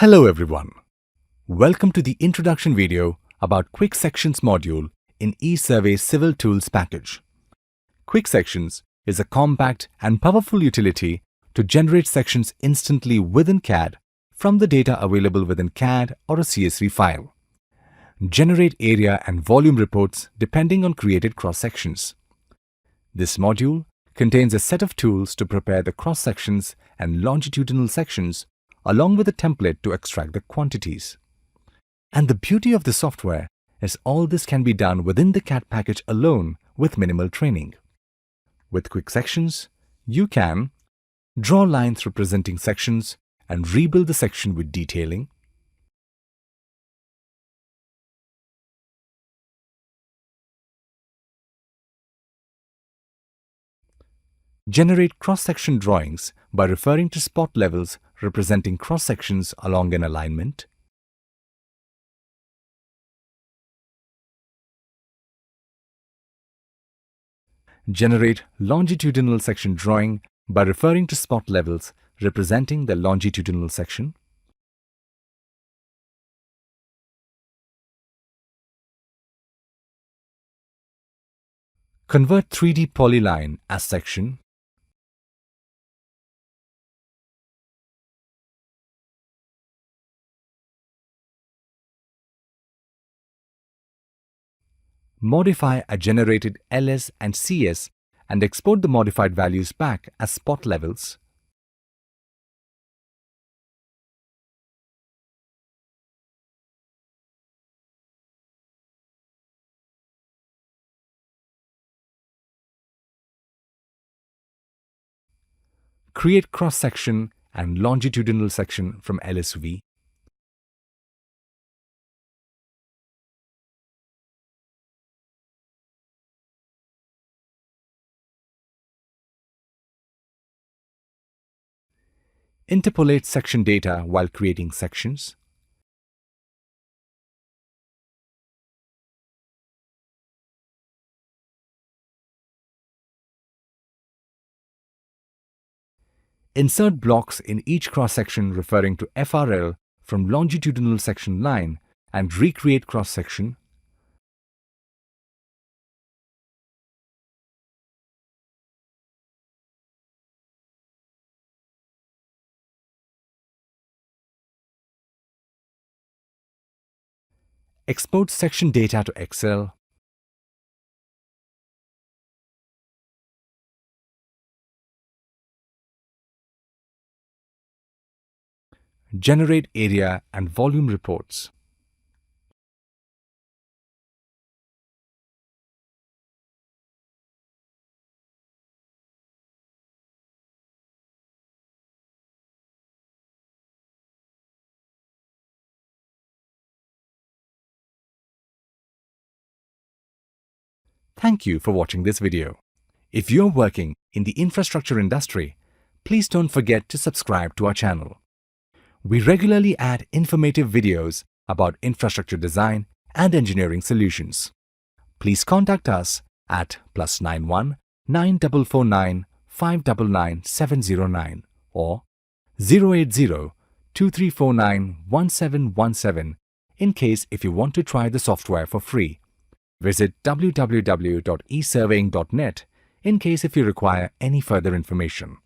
Hello everyone. Welcome to the introduction video about Quick Sections module in eSurvey Civil Tools package. Quick Sections is a compact and powerful utility to generate sections instantly within CAD from the data available within CAD or a CSV file. Generate area and volume reports depending on created cross-sections. This module contains a set of tools to prepare the cross-sections and longitudinal sections along with a template to extract the quantities. And the beauty of the software is all this can be done within the CAD package alone with minimal training. With Quick Sections, you can draw lines representing sections and rebuild the section with detailing, generate cross-section drawings by referring to spot levels representing cross-sections along an alignment, generate longitudinal section drawing by referring to spot levels representing the longitudinal section, convert 3D polyline as section, modify a generated LS and CS and export the modified values back as spot levels, create cross-section and longitudinal section from LSV, interpolate section data while creating sections, insert blocks in each cross-section referring to FRL from longitudinal section line and recreate cross-section, export section data to Excel, generate area and volume reports. Thank you for watching this video. If you're working in the infrastructure industry, please don't forget to subscribe to our channel. We regularly add informative videos about infrastructure design and engineering solutions. Please contact us at +91 9449 599 709 or 080 2349 1717 in case if you want to try the software for free. Visit www.esurveying.net in case if you require any further information.